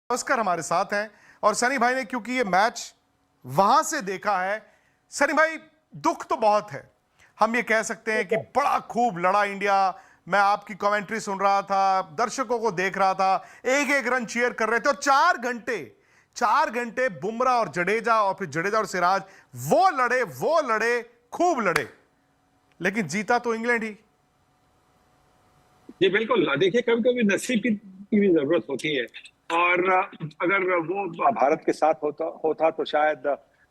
गावस्कर हमारे साथ हैं और सनी भाई ने क्योंकि ये मैच वहां से देखा है। सनी भाई, दुख तो बहुत है, हम ये कह सकते हैं कि बड़ा खूब लड़ा इंडिया। मैं आपकी कमेंट्री सुन रहा था, दर्शकों को देख रहा था, एक एक रन चीयर कर रहे थे और 4 घंटे बुमराह और जडेजा और फिर जडेजा और सिराज वो लड़े खूब लड़े, लेकिन जीता तो इंग्लैंड ही। जी बिल्कुल। देखिए, कभी कभी नसीब की भी जरूरत होती है और अगर वो भारत के साथ होता तो शायद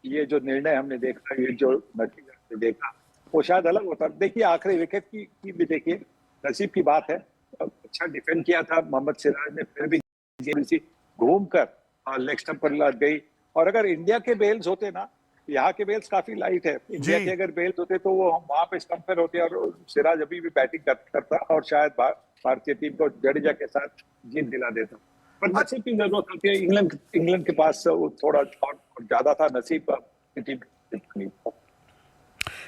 ये जो निर्णय हमने देखा, ये जो नतीजा हमने देखा, वो शायद अलग होता। देखिए, आखिरी विकेट की भी देखिए, नसीब की बात है। अच्छा डिफेंड किया था मोहम्मद सिराज ने, फिर भी थोड़ी सी घूम कर लेग स्टंप पर लग गई। और अगर इंडिया के बेल्स होते ना, यहाँ के बेल्स काफी लाइट है, इंडिया के अगर बेल्स होते तो वो वहां पे स्टंप पर होते और सिराज अभी भी बैटिंग करता और शायद भारतीय टीम को जडेजा के साथ जीत दिला देता। पर नसीब की जरूरत होती है। इंग्लैंड के पास थोड़ा और ज्यादा था नसीब की टीम।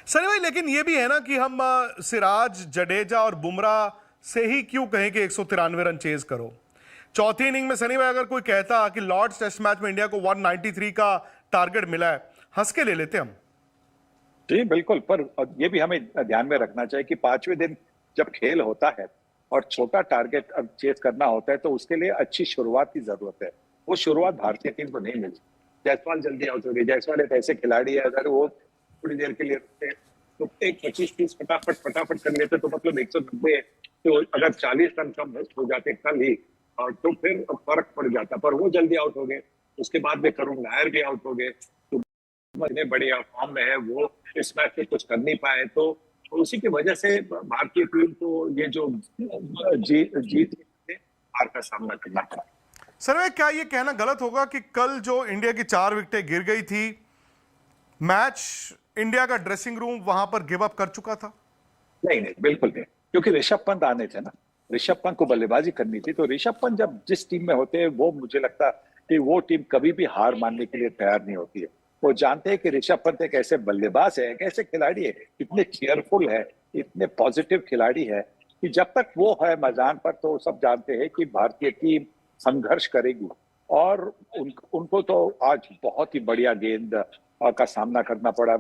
सनी भाई, लेकिन ये भी है ना कि हम सिराज, जडेजा और बुमराह से ही क्यों कहें कि 193 रन चेज करो। चौथी इनिंग में सनी भाई अगर कोई कहता कि लॉर्ड्स टेस्ट मैच में इंडिया को 193 का टारगेट मिला है, हंस के ले लेते हम। जी बिल्कुल, पर ये भी हमें ध्यान में रखना चाहिए कि 5वें दिन जब खेल होता है और छोटा टारगेट अब चेस करना होता है तो उसके लिए अच्छी शुरुआत की जरूरत है। वो शुरुआत भारतीय टीम को नहीं मिली। जायसवाल जल्दी आउट हो गई। जायसवाल एक ऐसे खिलाड़ी है, अगर वो थोड़ी देर के लिए रुकते तो एक 25-30 फटाफट कर लेते तो मतलब 190, तो अगर 40 रन कम हो जाते कल ही और तो फिर फर्क पड़ जाता। पर वो जल्दी आउट हो गए। उसके बाद में करुण नायर भी आउट हो गए। तो इतने बड़े फॉर्म में है, वो इस मैच में कुछ कर नहीं पाए, तो उसी की वजह से भारतीय टीम को ये जो जीत हार का सामना करना पड़ा। सर, क्या ये कहना गलत होगा कि कल जो इंडिया की 4 विकेटें गिर गई थी, मैच इंडिया का ड्रेसिंग रूम वहां पर गिव अप कर चुका था? नहीं, बिल्कुल नहीं, क्योंकि ऋषभ पंत आने थे ना। ऋषभ पंत को बल्लेबाजी करनी थी, तो ऋषभ पंत जब जिस टीम में होते हैं, वो मुझे लगता कि वो टीम कभी भी हार मानने के लिए तैयार नहीं होती है। वो जानते हैं कि ऋषभ पंत एक ऐसे बल्लेबाज है, एक ऐसे खिलाड़ी है, इतने चेयरफुल है, इतने पॉजिटिव खिलाड़ी है कि जब तक वो है मैदान पर तो सब जानते हैं कि भारतीय टीम संघर्ष करेगी। और उनको तो आज बहुत ही बढ़िया गेंद का सामना करना पड़ा।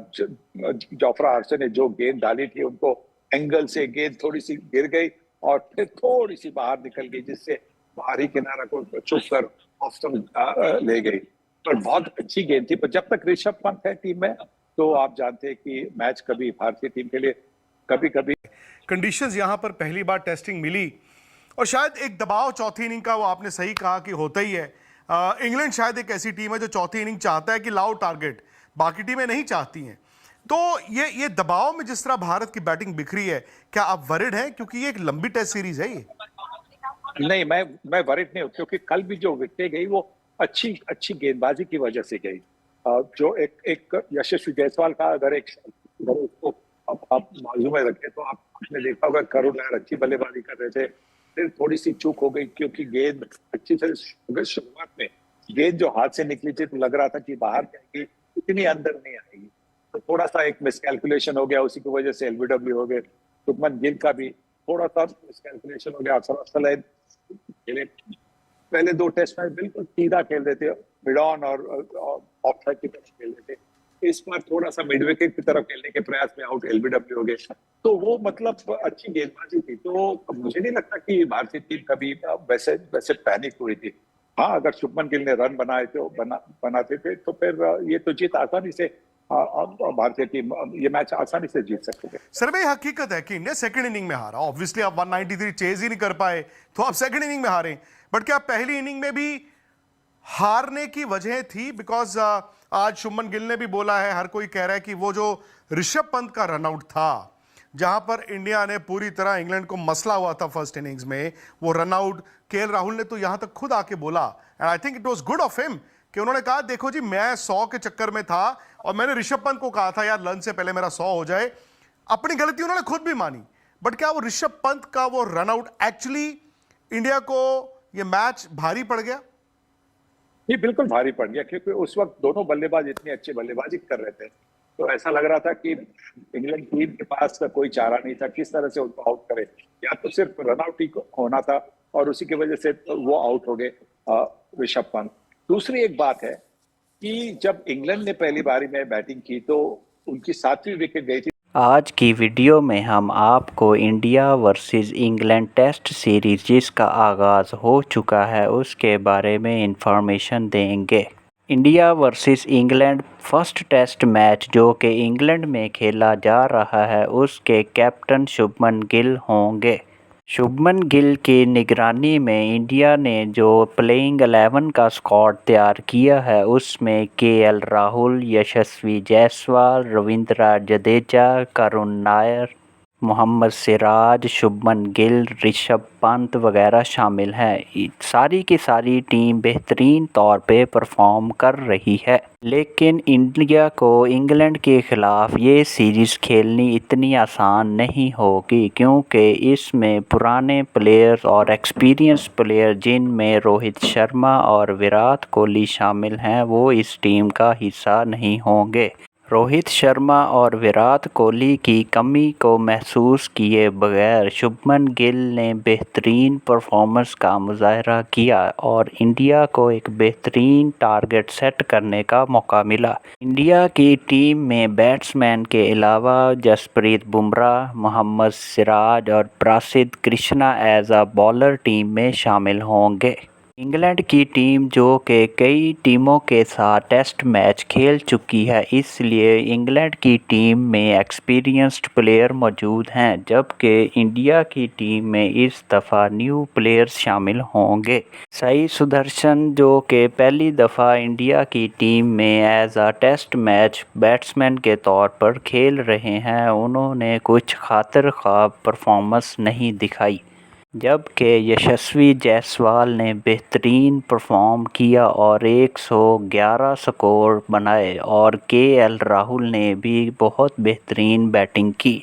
जोफ्रा आर्चर ने जो गेंद डाली थी, उनको एंगल से गेंद थोड़ी सी गिर गई और फिर थोड़ी सी बाहर निकल गई, जिससे बाहरी किनारा को छुप कर ऑफ स्टंप ले गई। पर बहुत अच्छी गेंद थी। पर जब तक ऋषभ पंत है टीम में, तो आप जानते हैं कि मैच कभी भारतीय टीम के लिए कभी कंडीशंस यहां पर पहली बार टेस्टिंग मिली और शायद एक दबाव चौथी इनिंग का, वो आपने सही कहा कि होता ही है। इंग्लैंड शायद एक ऐसी टीम है जो चौथी इनिंग चाहता है कि लाओ टारगेट, बाकी टीमें नहीं चाहती हैं। तो ये दबाव में जिस तरह भारत की बैटिंग बिखरी है, क्या आप वरिड हैं? क्योंकि ये एक लंबी टेस्ट सीरीज है ये। नहीं, मैं वरिड नहीं हूं, क्योंकि कल भी जो विकेटें गई वो अच्छी गेंदबाजी की वजह से गई। जो एक यशस्वी जायसवाल का अगर उसको आप बाजू में रखें तो आपने देखा होगा करुण नायर अच्छी बल्लेबाजी कर रहे थे, फिर थोड़ी सी चूक हो गई क्योंकि गेंद अच्छी से शुरुआत में गेंद जो हाथ से निकली थी तो लग रहा था कि बाहर जाएगी, इतनी अंदर नहीं आएगी। तो थोड़ा सा एक मिसकैलकुलेशन हो गया, उसी की वजह से एलबीडब्ल्यू हो गए। शुभमन गिल का भी थोड़ा सा मिसकैलकुलेशन हो गया। अफसर पहले 2 टेस्ट मैच बिल्कुल सीधा खेल रहे थे, मिडॉन और ऑफ साइड की तरफ खेल रहे थे। इस बार थोड़ा सा मिड विकेट की तरफ खेलने के प्रयास में आउट एलबीडब्ल्यू हो गए। तो वो मतलब अच्छी गेंदबाजी थी। तो मुझे नहीं लगता कि भारतीय टीम कभी वैसे पैनिक हुई थी। हाँ, अगर शुभमन गिल ने रन बनाते थे तो फिर ये तो जीत आसानी से भारतीय टीम ये मैच आसानी से जीत सकते थे। सर भाई, हकीकत है कि इंडिया सेकंड इनिंग में हारा। ऑब्वियसली आप 193 चेज ही नहीं कर पाए तो आप सेकंड इनिंग में हारे, बट क्या पहली इनिंग में भी हारने की वजह थी? बिकॉज आज शुभमन गिल ने भी बोला है, हर कोई कह रहा है कि वो जो ऋषभ पंत का रनआउट था, जहां पर इंडिया ने पूरी तरह इंग्लैंड को मसला हुआ था फर्स्ट इनिंग्स में, वो रनआउट केएल राहुल ने तो यहां तक खुद आके बोला, and I think it was good of him, कि उन्होंने कहा देखो जी, मैं 100 के चक्कर में था और मैंने ऋषभ पंत को कहा था यार लंच से पहले मेरा 100 हो जाए। अपनी गलती उन्होंने खुद भी मानी, बट क्या वो ऋषभ पंत का वो रनआउट एक्चुअली इंडिया को ये मैच भारी पड़ गया? ये बिल्कुल भारी पड़ गया, क्योंकि उस वक्त दोनों बल्लेबाज इतनी अच्छी बल्लेबाजी कर रहे थे, तो ऐसा लग रहा था कि इंग्लैंड टीम के पास कोई चारा नहीं था किस तरह से उनको आउट करे। या तो सिर्फ रनआउट ही होना था और उसी की वजह से वो आउट हो गए। ऋषभ पंत। दूसरी एक बात है कि जब इंग्लैंड ने पहली बारी में बैटिंग की तो उनकी 7वीं विकेट गई थी। आज की वीडियो में हम आपको India versus England test series जिसका आगाज़ हो चुका है उसके बारे में इंफॉर्मेशन देंगे। India versus England first test match जो कि इंग्लैंड में खेला जा रहा है उसके कैप्टन शुभमन गिल होंगे। शुभमन गिल की निगरानी में इंडिया ने जो प्लेइंग 11 का स्क्वाड तैयार किया है उसमें केएल राहुल, यशस्वी जायसवाल, रविंद्र जडेजा, करुण नायर, मोहम्मद सिराज, शुभमन गिल, ऋषभ पंत वगैरह शामिल हैं। सारी की सारी टीम बेहतरीन तौर पे परफॉर्म कर रही है, लेकिन इंडिया को इंग्लैंड के ख़िलाफ़ ये सीरीज़ खेलनी इतनी आसान नहीं होगी क्योंकि इसमें पुराने प्लेयर्स और एक्सपीरियंस प्लेयर जिनमें रोहित शर्मा और विराट कोहली शामिल हैं वो इस टीम का हिस्सा नहीं होंगे। रोहित शर्मा और विराट कोहली की कमी को महसूस किए बगैर शुभमन गिल ने बेहतरीन परफॉर्मेंस का मुजाहरा किया और इंडिया को एक बेहतरीन टारगेट सेट करने का मौका मिला। इंडिया की टीम में बैट्समैन के अलावा जसप्रीत बुमराह, मोहम्मद सिराज और Prasidh Krishna as a bowler team में शामिल होंगे। इंग्लैंड की टीम जो कि कई टीमों के साथ टेस्ट मैच खेल चुकी है इसलिए इंग्लैंड की टीम में एक्सपीरियंस्ड प्लेयर मौजूद हैं, जबकि इंडिया की टीम में इस दफ़ा न्यू प्लेयर्स शामिल होंगे। साई सुदर्शन जो कि पहली दफ़ा इंडिया की टीम में as a test match batsman के तौर पर खेल रहे हैं, उन्होंने कुछ खातिर ख्वाब परफॉर्मेंस नहीं दिखाई, जबकि यशस्वी जायसवाल ने बेहतरीन परफॉर्म किया और 111 स्कोर बनाए और केएल राहुल ने भी बहुत बेहतरीन बैटिंग की।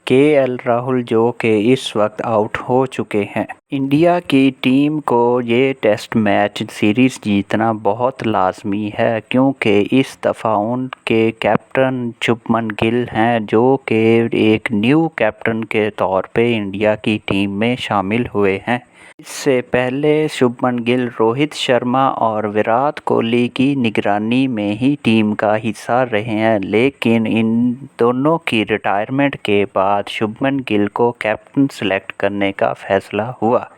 केएल राहुल जो कि इस वक्त आउट हो चुके हैं। इंडिया की टीम को ये टेस्ट मैच सीरीज़ जीतना बहुत लाजमी है क्योंकि इस दफ़ा उनके कैप्टन शुभमन गिल हैं जो कि एक न्यू कैप्टन के तौर पे इंडिया की टीम में शामिल हुए हैं। इससे पहले शुभमन गिल रोहित शर्मा और विराट कोहली की निगरानी में ही टीम का हिस्सा रहे हैं, लेकिन इन दोनों की रिटायरमेंट के बाद शुभमन गिल को कैप्टन सेलेक्ट करने का फैसला हुआ।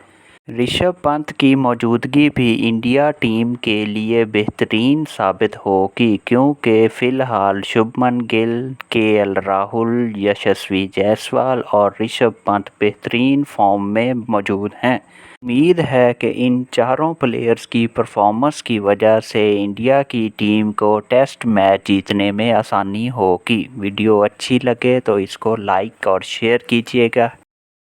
ऋषभ पंत की मौजूदगी भी इंडिया टीम के लिए बेहतरीन साबित होगी क्योंकि फ़िलहाल शुभमन गिल, केएल राहुल, यशस्वी जायसवाल और ऋषभ पंत बेहतरीन फॉर्म में मौजूद हैं। उम्मीद है कि इन चारों प्लेयर्स की परफॉर्मेंस की वजह से इंडिया की टीम को टेस्ट मैच जीतने में आसानी होगी। वीडियो अच्छी लगे तो इसको लाइक और शेयर कीजिएगा।